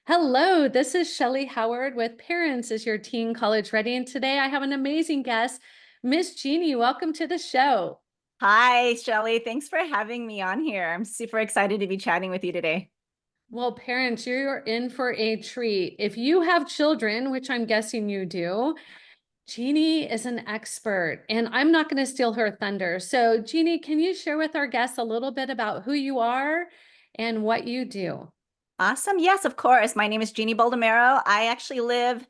Hello, this is Shelley Howard with Parents is Your Teen College Ready? And today I have an amazing guest, Miss Jeannie. Welcome to the show. Hi, Shelley. Thanks for having me on here. I'm super excited to be chatting with you today. Well, parents, you're in for a treat. If you have children, which I'm guessing you do, Jeannie is an expert, and I'm not going to steal her thunder. So, Jeannie, can you share with our guests a little bit about who you are and what you do? Awesome. Yes, of course. My name is Jeannie Baldomero. I actually live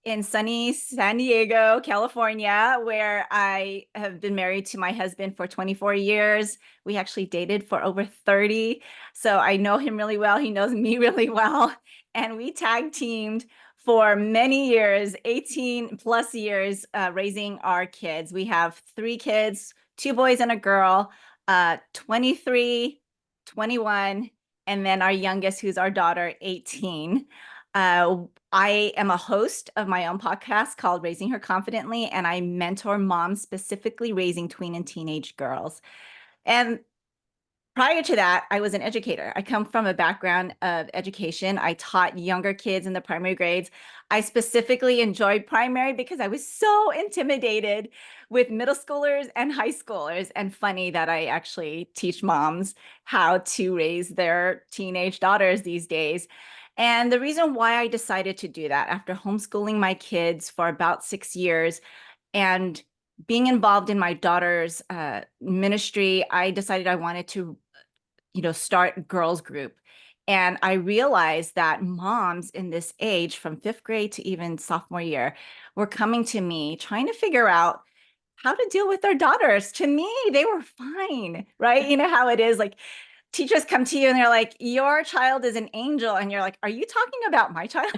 in sunny San Diego, California, where I have been married to my husband for 24 years. We actually dated for over 30. So I know him really well. He knows me really well. And we tag teamed for many years, 18 plus years, raising our kids. We have three kids, two boys and a girl, 23, 21, and then our youngest, who's our daughter, 18. I am a host of my own podcast called Raising Her Confidently, and I mentor moms specifically raising tween and teenage girls. And prior to that, I was an educator. I come from a background of education. I taught younger kids in the primary grades. I specifically enjoyed primary because I was so intimidated with middle schoolers and high schoolers. And funny that I actually teach moms how to raise their teenage daughters these days. And the reason why I decided to do that after homeschooling my kids for about 6 years and being involved in my daughter's ministry, I decided I wanted to, start girls group. And I realized that moms in this age from fifth grade to even sophomore year were coming to me trying to figure out how to deal with their daughters. To me, they were fine, right? You know how it is, like teachers come to you and they're like, your child is an angel. And you're like, are you talking about my child?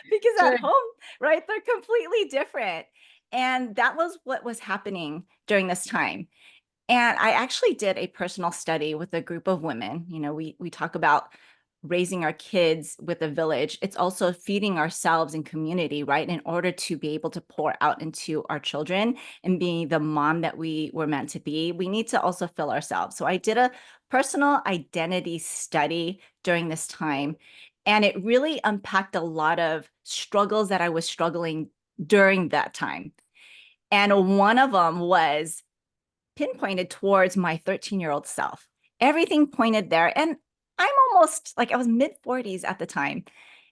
Because at Sure. home, right, they're completely different. And that was what was happening during this time. And I actually did a personal study with a group of women. We talk about raising our kids with a village. It's also feeding ourselves in community, right? In order to be able to pour out into our children and being the mom that we were meant to be, we need to also fill ourselves. So I did a personal identity study during this time, and it really unpacked a lot of struggles that I was struggling during that time. And one of them was pinpointed towards my 13-year-old self. Everything pointed there. And I'm almost like I was mid 40s at the time.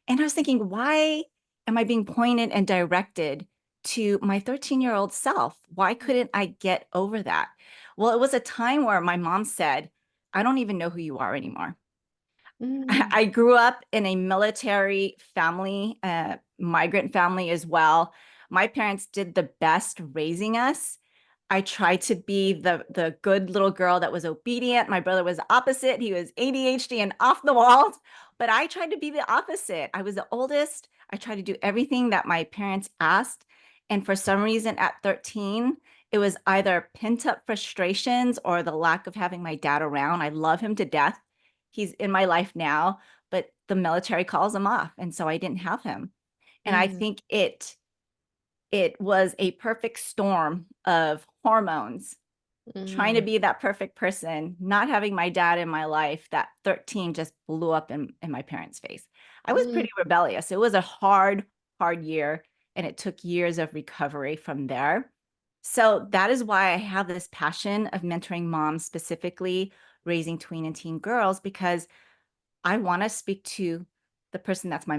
And I was thinking, why am I being pointed and directed to my 13-year-old self? Why couldn't I get over that? Well, it was a time where my mom said, I don't even know who you are anymore. Mm, I grew up in a military family, migrant family as well. My parents did the best raising us. I tried to be the good little girl that was obedient. My brother was the opposite. He was ADHD and off the walls, but I tried to be the opposite. I was the oldest. I tried to do everything that my parents asked. And for some reason at 13, it was either pent up frustrations or the lack of having my dad around. I love him to death. He's in my life now, but the military calls him off. And so I didn't have him. And I mm, think it was a perfect storm of hormones, trying to mm, be that perfect person, not having my dad in my life. That 13 just blew up in my parents' face. I was mm. pretty rebellious. It was a hard year, and it took years of recovery from there. So that is why I have this passion of mentoring moms, specifically raising tween and teen girls, because I want to speak to the person that's my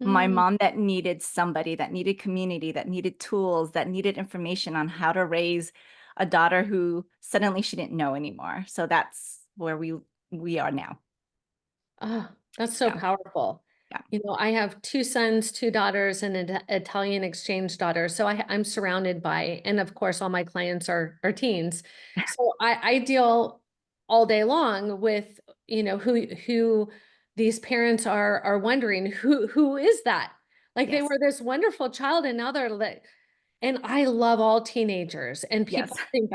Mm, mom that needed somebody, that needed community, that needed tools, that needed information on how to raise a daughter who suddenly she didn't know anymore. So that's where we are now. oh, that's so Yeah. powerful. Yeah. I have two sons, two daughters, and an Italian exchange daughter. So I'm surrounded by, and of course, all my clients are teens. So I deal all day long with, who these parents are wondering who is that? Like they Yes. were this wonderful child, and now they're like, and I love all teenagers, and Yes. people think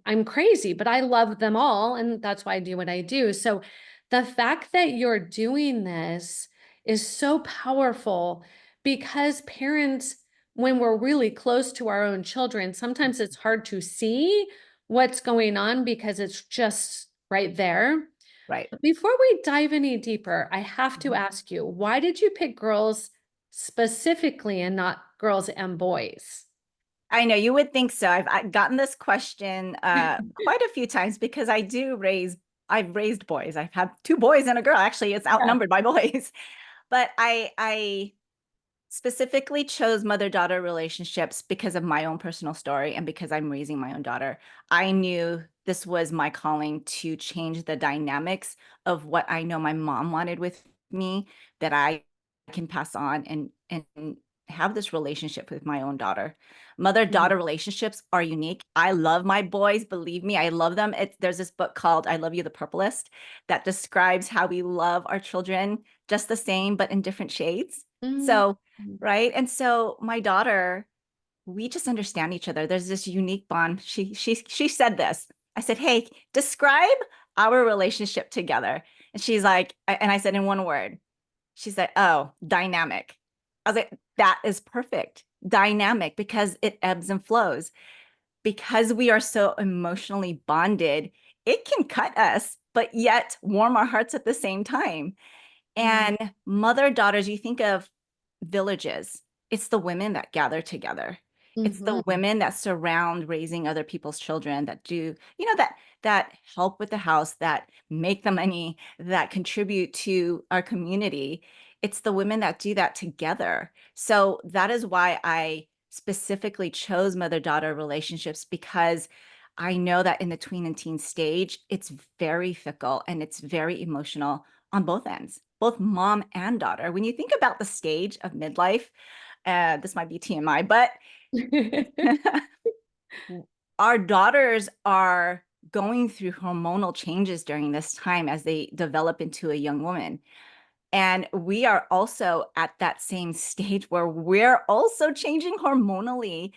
I'm crazy, but I love them all, and that's why I do what I do. So the fact that you're doing this is so powerful because parents, when we're really close to our own children, sometimes it's hard to see what's going on because it's just right there. Right. Before we dive any deeper, I have to Mhm. ask you, why did you pick girls specifically and not girls and boys? I know you would think so. I've gotten this question quite a few times because I've raised boys. I've had two boys and a girl. Actually, it's Yeah. outnumbered by boys. But I specifically chose mother-daughter relationships because of my own personal story and because I'm raising my own daughter. I knew this was my calling to change the dynamics of what I know my mom wanted with me, that I can pass on and have this relationship with my own daughter. Mhm. Mother-daughter relationships are unique. I love my boys, believe me, I love them. There's this book called I Love You, the Purplist that describes how we love our children just the same, but in different shades. Mm. So right. And so my daughter, we just understand each other. There's this unique bond. She said this. I said, "Hey, describe our relationship together." And she's like, and I said in one word. She said, "Oh, dynamic." I was like, "That is perfect. Dynamic because it ebbs and flows. Because we are so emotionally bonded, it can cut us, but yet warm our hearts at the same time." Mm. And mother daughters, you think of villages, it's the women that gather together. It's the Mhm. women that surround raising other people's children that do, that help with the house, that make the money, that contribute to our community. It's the women that do that together. So that is why I specifically chose mother-daughter relationships, because I know that in the tween and teen stage, it's very fickle and it's very emotional on both ends, both mom and daughter. When you think about the stage of midlife, this might be TMI, but our daughters are going through hormonal changes during this time as they develop into a young woman. And we are also at that same stage where we're also changing hormonally,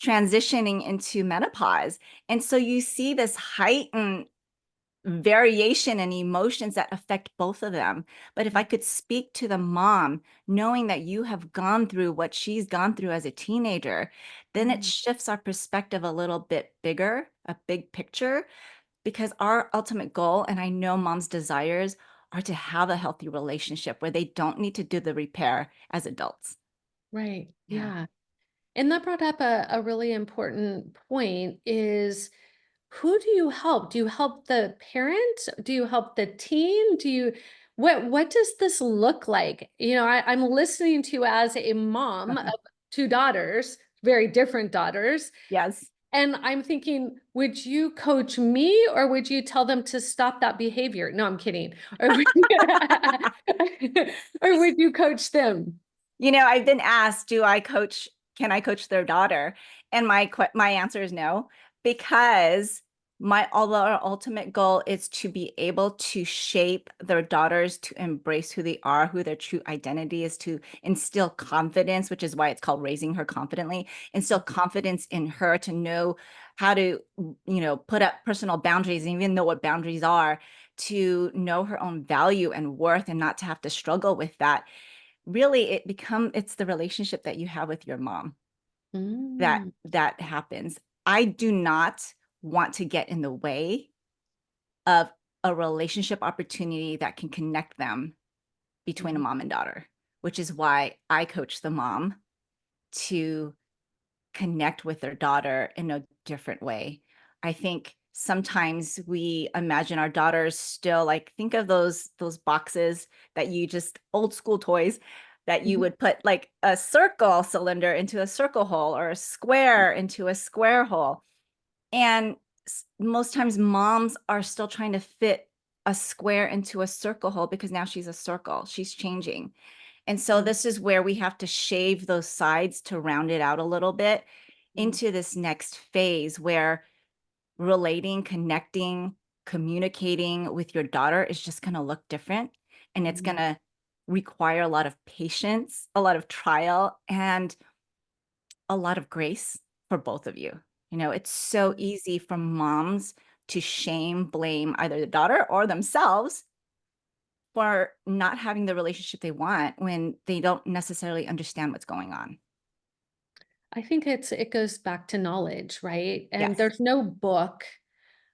transitioning into menopause. And so you see this heightened variation and emotions that affect both of them. But if I could speak to the mom, knowing that you have gone through what she's gone through as a teenager, then it Mm. shifts our perspective a little bit bigger, a big picture, because our ultimate goal, and I know mom's desires, are to have a healthy relationship where they don't need to do the repair as adults. Right. Yeah. Yeah. And that brought up a really important point is who do you help? Do you help the parent? Do you help the teen? What does this look like? I'm listening to you as a mom of two daughters, very different daughters. Yes. And I'm thinking, would you coach me or would you tell them to stop that behavior? No, I'm kidding. Or would or would you coach them? I've been asked, can I coach their daughter? And my answer is no, because although our ultimate goal is to be able to shape their daughters to embrace who they are, who their true identity is, to instill confidence, which is why it's called raising her confidently, instill confidence in her to know how to, put up personal boundaries and even know what boundaries are, to know her own value and worth and not to have to struggle with that. Really, it's the relationship that you have with your mom that Mm, that happens. I do not want to get in the way of a relationship opportunity that can connect them between a mhm, mom and daughter, which is why I coach the mom to connect with their daughter in a different way. I think sometimes we imagine our daughters still, like, think of those boxes that you just old school toys that you mhm, would put like a circle cylinder into a circle hole or a square into a square hole. And most times moms are still trying to fit a square into a circle hole because now she's a circle. She's changing. And so mm, this is where we have to shave those sides to round it out a little bit mm, into this next phase where relating, connecting, communicating with your daughter is just going to look different. And it's going mm, to require a lot of patience, a lot of trial, and a lot of grace for both of you. It's so mm. easy for moms to shame, blame either the daughter or themselves for not having the relationship they want when they don't necessarily understand what's going on. I think it goes back to knowledge, right? And Yes. there's no book.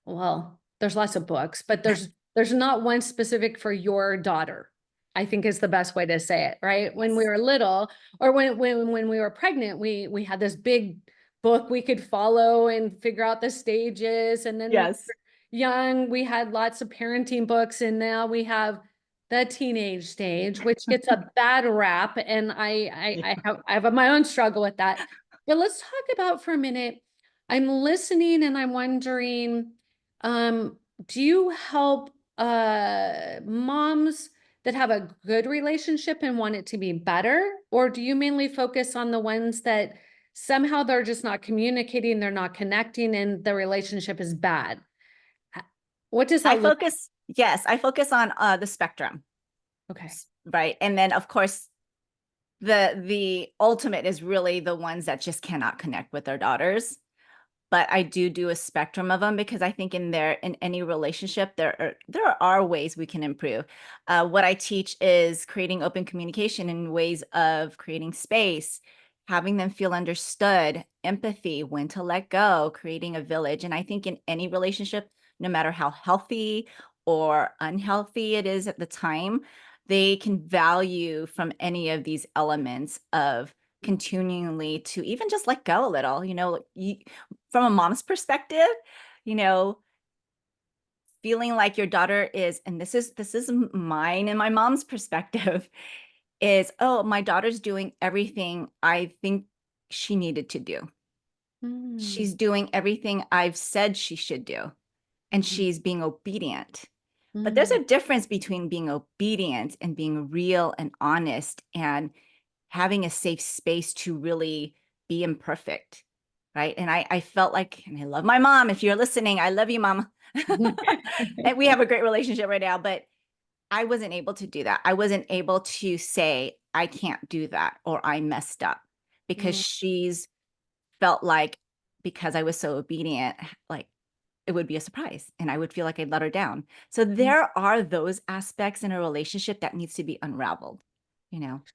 Well, there's lots of books, but there's There's not one specific for your daughter, I think is the best way to say it, right? When we Yes. were little, or when we were pregnant, we had this big book we could follow and figure out the stages. And then when Yes. we were young, we had lots of parenting books, and now we have the teenage stage, which gets a bad rap. And I have my own struggle with that. But let's talk about for a minute. I'm listening and I'm wondering, do you help moms that have a good relationship and want it to be better? Or do you mainly focus on the ones that somehow they're just not communicating, they're not connecting, and the relationship is bad? What does I that look focus, yes, I focus on the spectrum, like? Okay. right? And then of course, the ultimate is really the ones that just cannot connect with their daughters. But I do a spectrum of them because I think in any relationship there are ways we can improve. What I teach is creating open communication in ways of creating space, having them feel understood, empathy, when to let go, creating a village. And I think in any relationship, no matter how healthy or unhealthy it is at the time, they can value from any of these elements of continually to even just let go a little, from a mom's perspective, you know, feeling like your daughter is, and this is mine and my mom's perspective, is, oh, my daughter's doing everything I think she needed to do. Mm, She's doing everything I've said she should do, and mhm, she's being obedient. But there's mm, a difference between being obedient and being real and honest and having a safe space to really be imperfect. Right. And I felt like, and I love my mom. If you're listening, I love you, mom. And we have a great relationship right now, but I wasn't able to do that. I wasn't able to say, I can't do that or I messed up because mm, she's felt like because I was so obedient, like it would be a surprise and I would feel like I'd let her down. So mm, there are those aspects in a relationship that needs to be unraveled.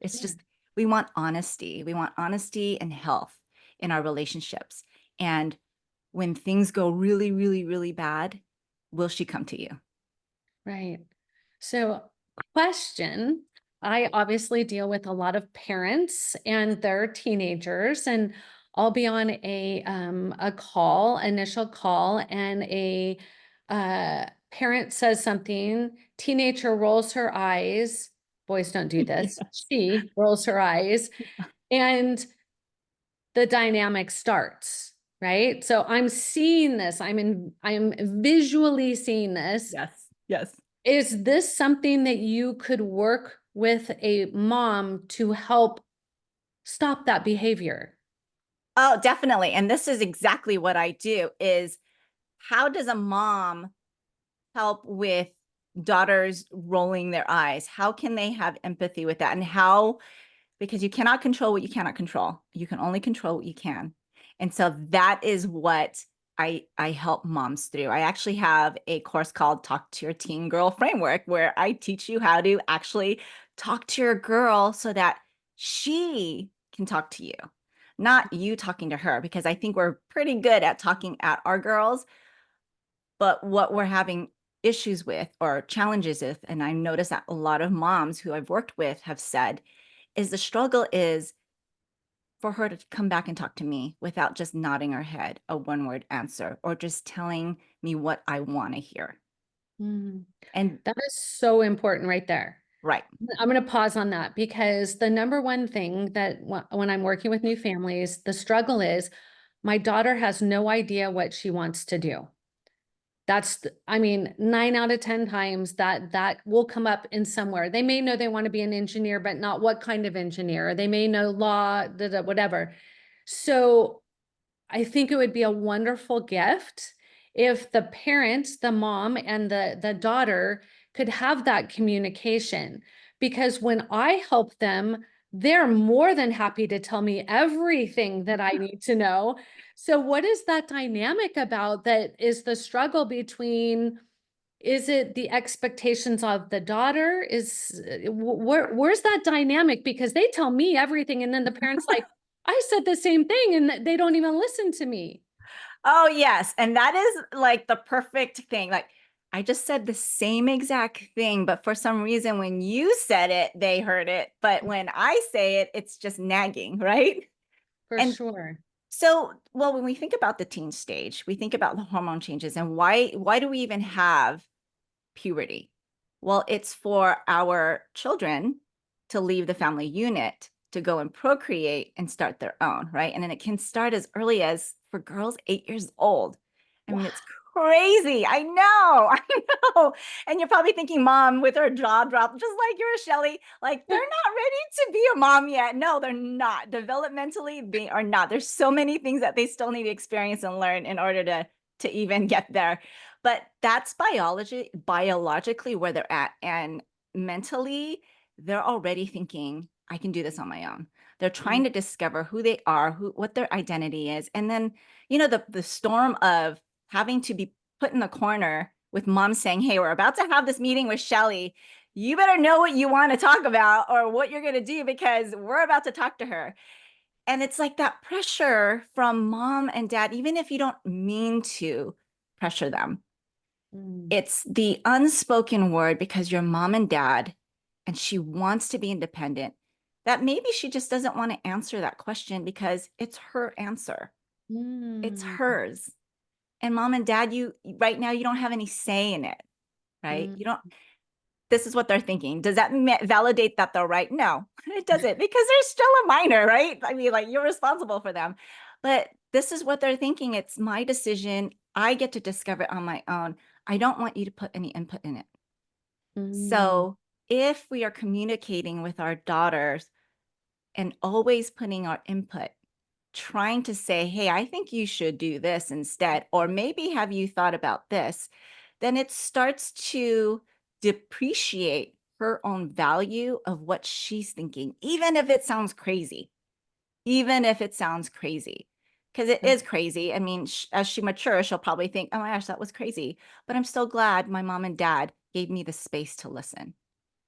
It's sure. just we want honesty. We want honesty and health in our relationships. And when things go really, really, really bad, will she come to you? Right. So, question, I obviously deal with a lot of parents and their teenagers, and I'll be on a call, initial call, and a parent says something, teenager rolls her eyes. Boys don't do this. Yes. She rolls her eyes, and the dynamic starts, right? So I'm seeing this, I'm visually seeing this. Yes. Yes. Is this something that you could work with a mom to help stop that behavior? Oh, definitely. And this is exactly what I do is how does a mom help with daughters rolling their eyes? How can they have empathy with that? And how, because you cannot control what you cannot control. You can only control what you can. And so that is what I help moms through. I actually have a course called Talk to Your Teen Girl Framework where I teach you how to actually talk to your girl so that she can talk to you, not you talking to her, because I think we're pretty good at talking at our girls, but what we're having issues with or challenges with, and I notice that a lot of moms who I've worked with have said, is the struggle is for her to come back and talk to me without just nodding her head, a one-word answer, or just telling me what I want to hear. Mm, And that is so important right there. right. I'm going to pause on that because the number one thing that when I'm working with new families, the struggle is my daughter has no idea what she wants to do. I mean, 9 out of 10 times that will come up in somewhere. They may know they want to be an engineer, but not what kind of engineer. They may know law, whatever. So I think it would be a wonderful gift if the parents, the mom and the daughter could have that communication. Because when I help them, they're more than happy to tell me everything that I need to know. So what is that dynamic about that is the struggle between, is it the expectations of the daughter? Where's that dynamic? Because they tell me everything and then the parents like, I said the same thing and they don't even listen to me. Oh, yes. And that is like the perfect thing. Like I just said the same exact thing, but for some reason, when you said it, they heard it. But when I say it, it's just nagging, right? For And sure. so, well, when we think about the teen stage, we think about the hormone changes and why do we even have puberty? Well, it's for our children to leave the family unit to go and procreate and start their own, right? And then it can start as early as for girls 8 years old. I mean, Wow. it's crazy. I know, I know. And you're probably thinking, mom, with her jaw dropped, just like yours, Shelly, like they're not ready to be a mom yet. No, they're not. Developmentally, they are not. There's so many things that they still need to experience and learn in order to even get there. But that's biologically where they're at. And mentally, they're already thinking, I can do this on my own. They're trying to discover who they are, what their identity is. And then, the storm of having to be put in the corner with mom saying, hey, we're about to have this meeting with Shelly. You better know what you want to talk about or what you're going to do because we're about to talk to her. And it's like that pressure from mom and dad, even if you don't mean to pressure them, Mm, it's the unspoken word because you're mom and dad and she wants to be independent, that maybe she just doesn't want to answer that question because it's her answer. It's mm, hers. And mom and dad, you right now, you don't have any say in it, right? mm. You don't, this is what they're thinking. Does that validate that they're right? No, it doesn't because they're still a minor, right? I mean, like you're responsible for them. But this is what they're thinking. It's my decision. I get to discover it on my own. I don't want you to put any input in it. Mm, So if we are communicating with our daughters and always putting our input, trying to say, hey, I think you should do this instead, or maybe have you thought about this, then it starts to depreciate her own value of what she's thinking, even if it sounds crazy, even if it sounds crazy. Because it right. is crazy. I mean, as she matures, she'll probably think, oh my gosh, that was crazy. But I'm so glad my mom and dad gave me the space to listen,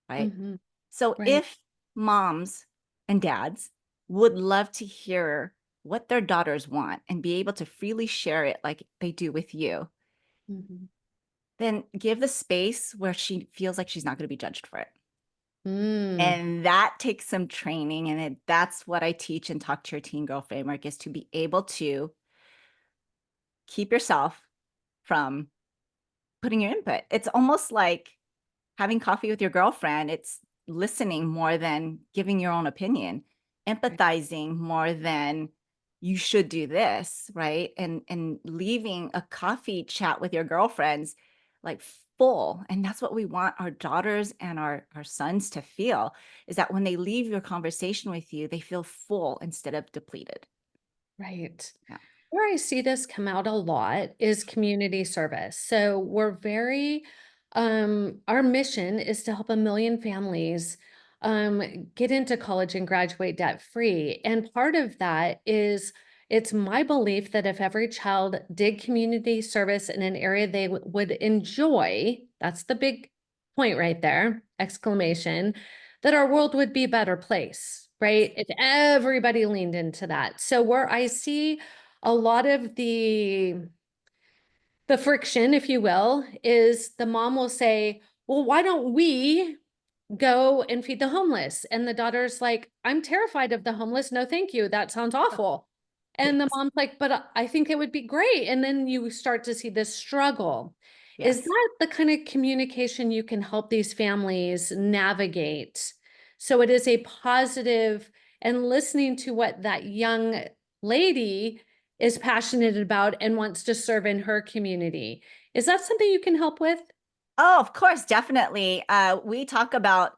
right? Mhm, So right. if moms and dads would love to hear what their daughters want and be able to freely share it like they do with you, Mhm. then give the space where she feels like she's not going to be judged for it. Mm, And that takes some training. And that's what I teach and talk to your teen girl framework is to be able to keep yourself from putting your input. It's almost like having coffee with your girlfriend. It's listening more than giving your own opinion, right. empathizing more than you should do this, right? And leaving a coffee chat with your girlfriends like full. And that's what we want our daughters and our sons to feel is that when they leave your conversation with you, they feel full instead of depleted. Right. Yeah. Where I see this come out a lot is community service. So we're very, our mission is to help 1 million families get into college and graduate debt free. And part of that is it's my belief that if every child did community service in an area they would enjoy, that's the big point right there, exclamation, that our world would be a better place, right? If everybody leaned into that. So where I see a lot of the friction, if you will, is the mom will say, well, why don't we go and feed the homeless? And the daughter's like, I'm terrified of the homeless. No, thank you. That sounds awful. And the Yes. mom's like, but I think it would be great. And then you start to see this struggle. Is Yes. that the kind of communication you can help these families navigate? So it is a positive and listening to what that young lady is passionate about and wants to serve in her community. Is that something you can help with? Oh, of course, definitely. We talk about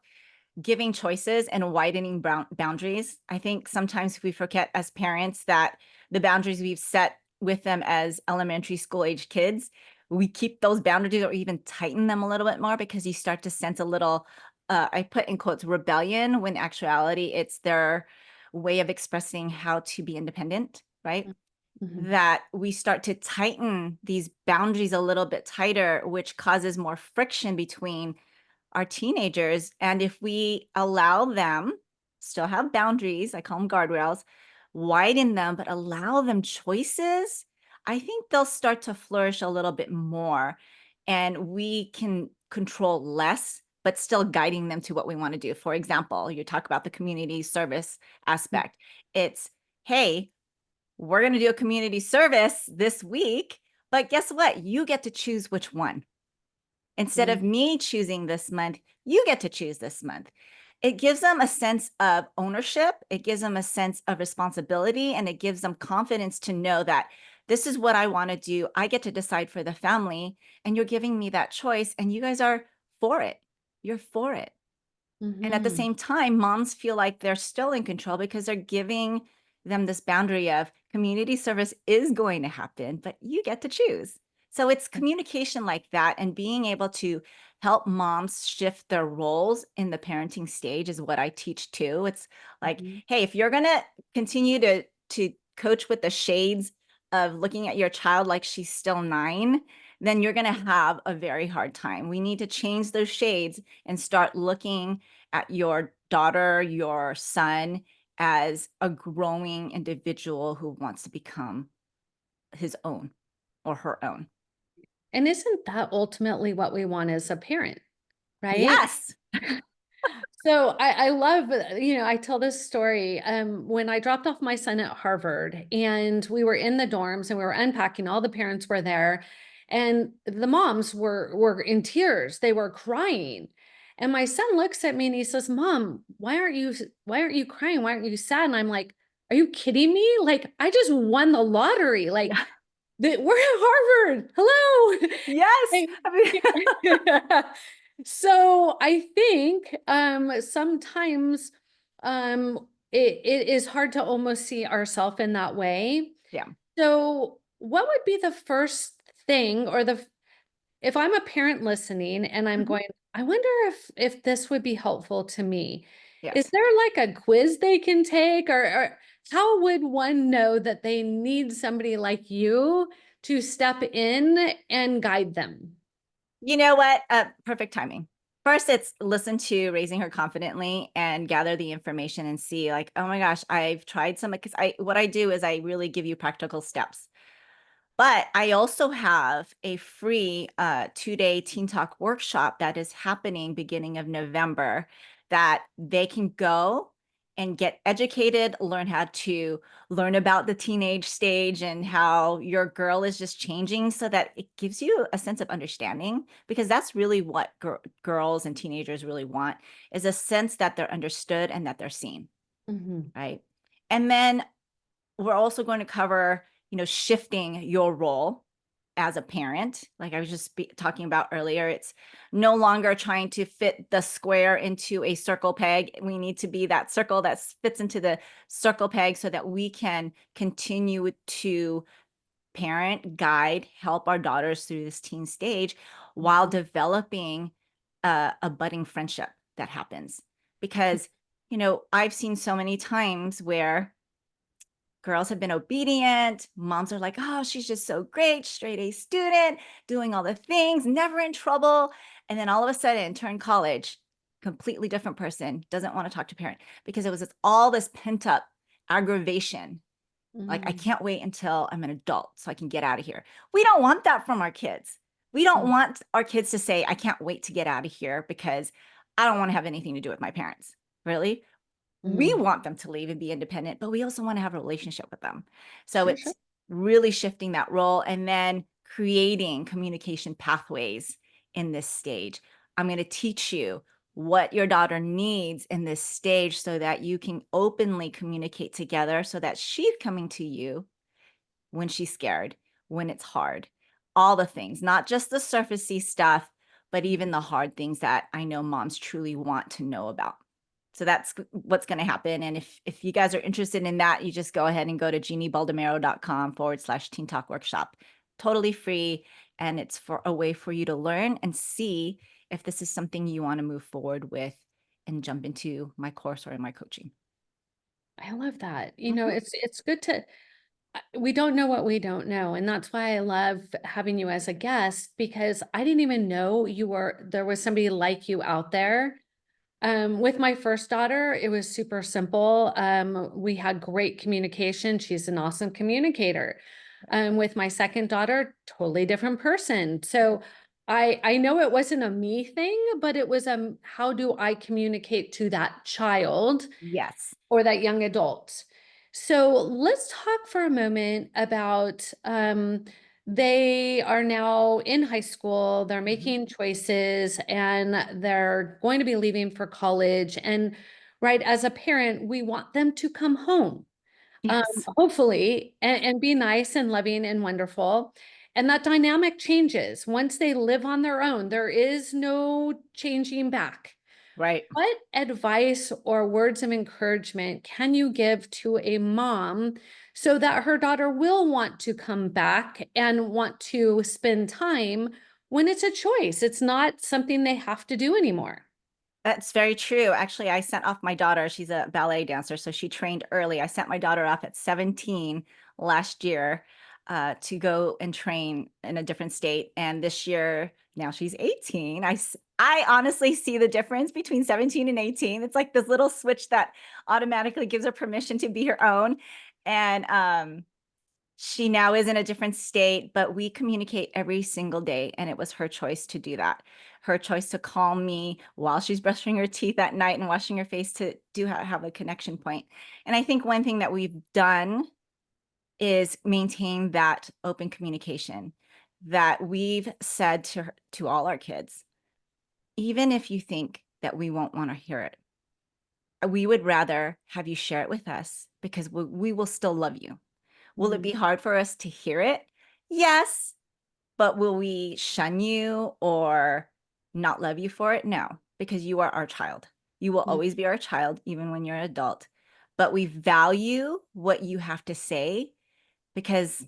giving choices and widening boundaries. I think sometimes we forget as parents that the boundaries we've set with them as elementary school age kids, we keep those boundaries or even tighten them a little bit more because you start to sense a little, I put in quotes, rebellion, when actuality it's their way of expressing how to be independent, right? Mhm. That we start to tighten these boundaries a little bit tighter, which causes more friction between our teenagers. And if we allow them, still have boundaries, I call them guardrails, widen them, but allow them choices, I think they'll start to flourish a little bit more. and we can control less, but still guiding them to what we want to do. For example, you talk about the community service aspect. It's, hey, we're going to do a community service this week, but guess what? You get to choose which one. Instead of Mm-hmm. me choosing this month, you get to choose this month. It gives them a sense of ownership. It gives them a sense of responsibility, and it gives them confidence to know that this is what I want to do. I get to decide for the family, and you're giving me that choice, and you guys are for it. You're for it. And at the Mm-hmm. same time, moms feel like they're still in control because they're giving them this boundary of community service is going to happen, but you get to choose. So it's communication like that, and being able to help moms shift their roles in the parenting stage is what I teach too. It's like, Mhm. hey, if you're going to continue to coach with the shades of looking at your child like she's still 9, then you're going to have a very hard time. We need to change those shades and start looking at your daughter, your son, as a growing individual who wants to become his own or her own. And isn't that ultimately what we want as a parent, right? Yes. So I love, I tell this story when I dropped off my son at Harvard and we were in the dorms and we were unpacking, all the parents were there and the moms were in tears. They were crying. And my son looks at me and he says, "Mom, why aren't you crying? Why aren't you sad?" And I'm like, "Are you kidding me? Like I just won the lottery. Like Yeah. we're at Harvard. Hello." Yes. Hey, I mean, so I think sometimes it is hard to almost see ourselves in that way. yeah. So what would be the first thing or if I'm a parent listening and I'm Mhm. going, I wonder if this would be helpful to me. Is Yes. there like a quiz they can take or how would one know that they need somebody like you to step in and guide them? You know what? Perfect timing. First, it's listen to Raising Her Confidently and gather the information and see, like, oh my gosh, I've tried some, because what I do is I really give you practical steps. But I also have a free 2-day Teen Talk workshop that is happening beginning of November that they can go and get educated, learn how to learn about the teenage stage and how your girl is just changing, so that it gives you a sense of understanding, because that's really what girls and teenagers really want, is a sense that they're understood and that they're seen, Mhm. right? And then we're also going to cover, shifting your role as a parent. Like I was just talking about earlier, it's no longer trying to fit the square into a circle peg. We need to be that circle that fits into the circle peg so that we can continue to parent, guide, help our daughters through this teen stage while Mhm. developing a budding friendship that happens. Because, I've seen so many times where girls have been obedient. Moms are like, oh, she's just so great, straight A student, doing all the things, never in trouble. And then all of a sudden, turn college, completely different person, doesn't want to talk to parent because it was all this pent up aggravation. Like, I Mhm. can't wait until I'm an adult so I can get out of here. We don't want that from our kids. We don't Mhm. want our kids to say, I can't wait to get out of here because I don't want to have anything to do with my parents. Really? We Mhm. want them to leave and be independent, but we also want to have a relationship with them. So Sure, sure. it's really shifting that role and then creating communication pathways in this stage. I'm going to teach you what your daughter needs in this stage so that you can openly communicate together, so that she's coming to you when she's scared, when it's hard, all the things, not just the surfacey stuff, but even the hard things that I know moms truly want to know about. So that's what's going to happen. And if you guys are interested in that, you just go ahead and go to jeanniebaldomero.com/teen talk workshop. Totally free. And it's for a way for you to learn and see if this is something you want to move forward with and jump into my course or in my coaching. I love that. Mhm. It's good to we don't know what we don't know. And that's why I love having you as a guest because I didn't even know there was somebody like you out there. With my first daughter, it was super simple. We had great communication. She's an awesome communicator. With my second daughter, totally different person. So I know it wasn't a me thing, but it was how do I communicate to that child Yes. or that young adult? So let's talk for a moment about they are now in high school, they're Mhm. making choices and they're going to be leaving for college. And right, as a parent, we want them to come home Yes. hopefully, and be nice and loving and wonderful. And that dynamic changes once they live on their own. There is no changing back. Right. What advice or words of encouragement can you give to a mom so that her daughter will want to come back and want to spend time when it's a choice? It's not something they have to do anymore. That's very true. Actually, I sent off my daughter. She's a ballet dancer, so she trained early. I sent my daughter off at 17 last year to go and train in a different state. And this year, now she's 18. I honestly see the difference between 17 and 18. It's like this little switch that automatically gives her permission to be her own. And she now is in a different state, but we communicate every single day. And it was her choice to do that. Her choice to call me while she's brushing her teeth at night and washing her face to have a connection point. And I think one thing that we've done is maintain that open communication that we've said to her, to all our kids, even if you think that we won't want to hear it, we would rather have you share it with us because we will still love you. Will it Mhm. be hard for us to hear it? Yes. But will we shun you or not love you for it? No, because you are our child. You will Mhm. always be our child, even when you're an adult. But we value what you have to say because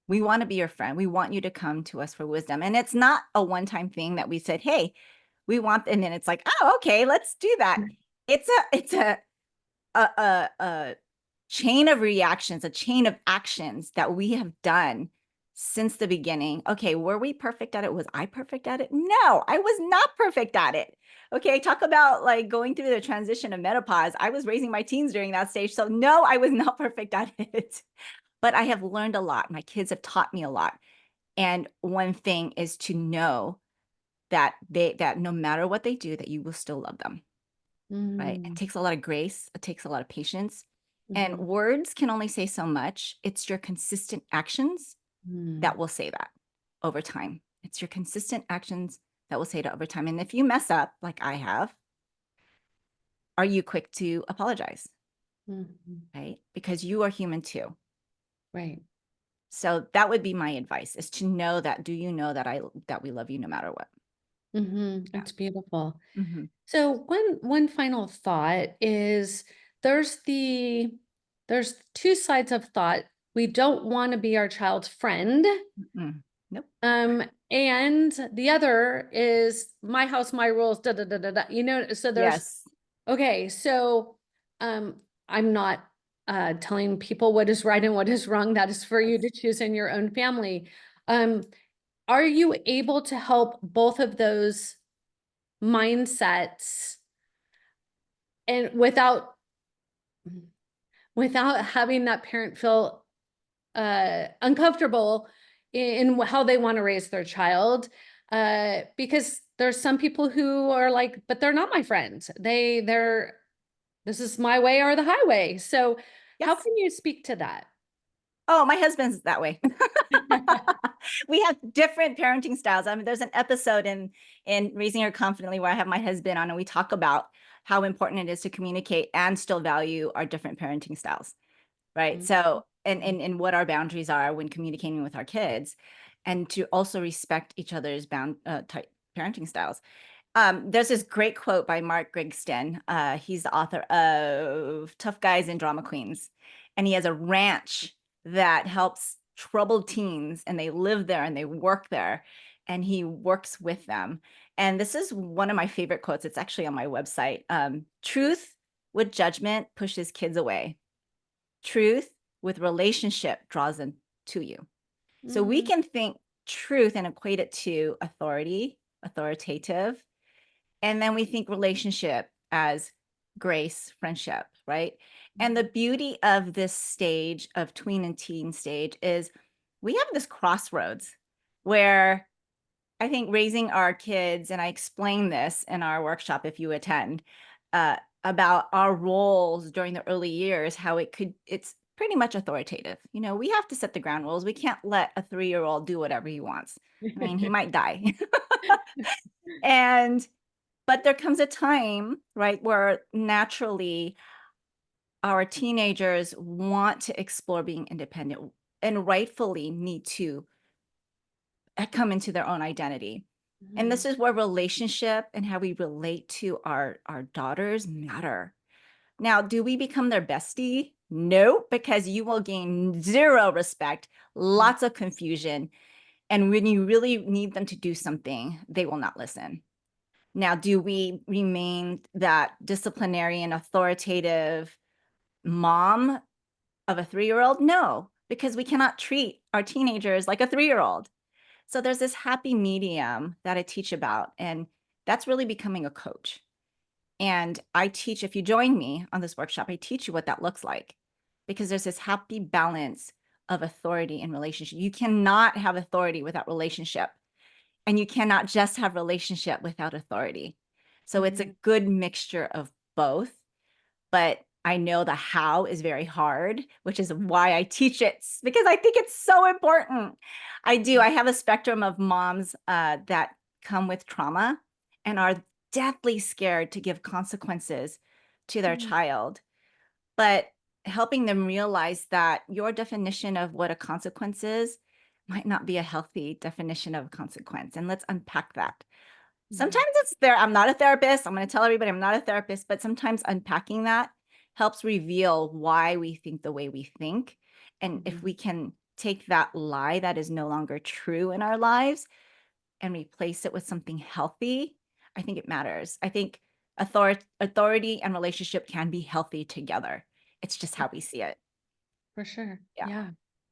we want to be your friend. We want you to come to us for wisdom. And it's not a one-time thing that we said, hey, we want, and then it's like, oh, okay, let's do that. It's a chain of reactions, a chain of actions that we have done since the beginning. Okay, were we perfect at it? Was I perfect at it? No, I was not perfect at it. Okay, talk about like going through the transition of menopause. I was raising my teens during that stage. So no, I was not perfect at it. But I have learned a lot. My kids have taught me a lot. And one thing is to know that that no matter what they do, that you will still love them, right? It Mhm. takes a lot of grace. It takes a lot of patience. And Mhm. words can only say so much. It's your consistent actions Mhm. that will say that over time. It's your consistent actions that will say that over time. And if you mess up, like I have, are you quick to apologize, Mhm. right? Because you are human too. Right. So that would be my advice is to know that, do you know that that we love you no matter what? Yeah. It's beautiful. Mhm. So one final thought is there's the there's two sides of thought. We don't want to be our child's friend. Mm-mm. Nope. And the other is my house, my rules, da da da da da. So there's Yes. okay, so I'm not telling people what is right and what is wrong. That is for you Yes. to choose in your own family. Um, are you able to help both of those mindsets and without having that parent feel uncomfortable in how they want to raise their child? Because there's some people who are like, but they're not my friends. They're this is my way or the highway. So how Yes. can you speak to that? Oh, my husband's that way. We have different parenting styles. I mean, there's an episode in Raising Her Confidently where I have my husband on, and we talk about how important it is to communicate and still value our different parenting styles, right? Mhm. So, and what our boundaries are when communicating with our kids, and to also respect each other's type parenting styles. There's this great quote by Mark Grigston. He's the author of Tough Guys and Drama Queens. And he has a ranch that helps troubled teens, and they live there and they work there, and he works with them. And this is one of my favorite quotes. It's actually on my website. Truth with judgment pushes kids away. Truth with relationship draws them to you. So we Mm, can think truth and equate it to authority, authoritative, and then we think relationship as grace, friendship, right? And the beauty of this stage of tween and teen stage is we have this crossroads where I think raising our kids, and I explain this in our workshop if you attend, about our roles during the early years, how it's pretty much authoritative. You know, we have to set the ground rules. We can't let a 3-year-old do whatever he wants. I mean, he might die. And, but there comes a time, right, where naturally our teenagers want to explore being independent and rightfully need to come into their own identity. And this Mhm. is where relationship and how we relate to our daughters matter. Now, do we become their bestie? No, because you will gain zero respect, Mhm. lots of confusion. And when you really need them to do something, they will not listen. Now, do we remain that disciplinary and authoritative mom of a 3-year-old? No, because we cannot treat our teenagers like a 3-year-old. So there's this happy medium that I teach about, and that's really becoming a coach. And I teach, if you join me on this workshop, I teach you what that looks like because there's this happy balance of authority and relationship. You cannot have authority without relationship, and you cannot just have relationship without authority. So it's a Mhm. good mixture of both, but I know the how is very hard, which is why I teach it because I think it's so important. I have a spectrum of moms that come with trauma and are deathly scared to give consequences to their Mhm. child, but helping them realize that your definition of what a consequence is might not be a healthy definition of a consequence. And let's unpack that. Mhm. Sometimes it's there. I'm not a therapist. I'm going to tell everybody I'm not a therapist, but sometimes unpacking that helps reveal why we think the way we think. And if Mhm. we can take that lie that is no longer true in our lives and replace it with something healthy, I think it matters. I think authority and relationship can be healthy together. It's just how we see it. For sure. Yeah. Yeah.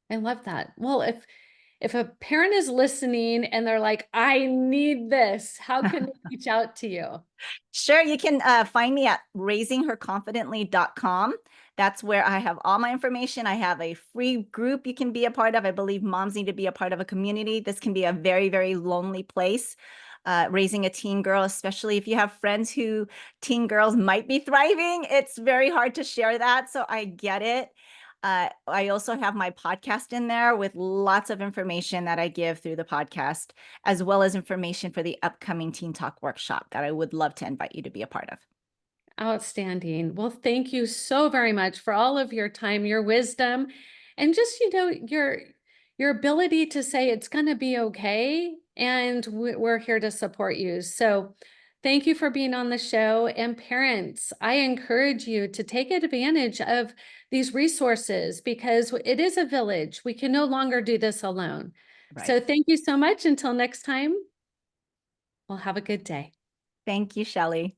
I love that. Well, if a parent is listening and they're like, I need this, how can they reach out to you? Sure, you can find me at raisingherconfidently.com. That's where I have all my information. I have a free group you can be a part of. I believe moms need to be a part of a community. This can be a very, very lonely place. Raising a teen girl, especially if you have friends who teen girls might be thriving, it's very hard to share that. So I get it. I also have my podcast in there with lots of information that I give through the podcast, as well as information for the upcoming Teen Talk workshop that I would love to invite you to be a part of. Outstanding. Well, thank you so very much for all of your time, your wisdom, and just, your ability to say it's going to be okay and we're here to support you. So, thank you for being on the show. And parents, I encourage you to take advantage of these resources because it is a village. We can no longer do this alone. Right. So, thank you so much. Until next time, well, have a good day. Thank you, Shelley.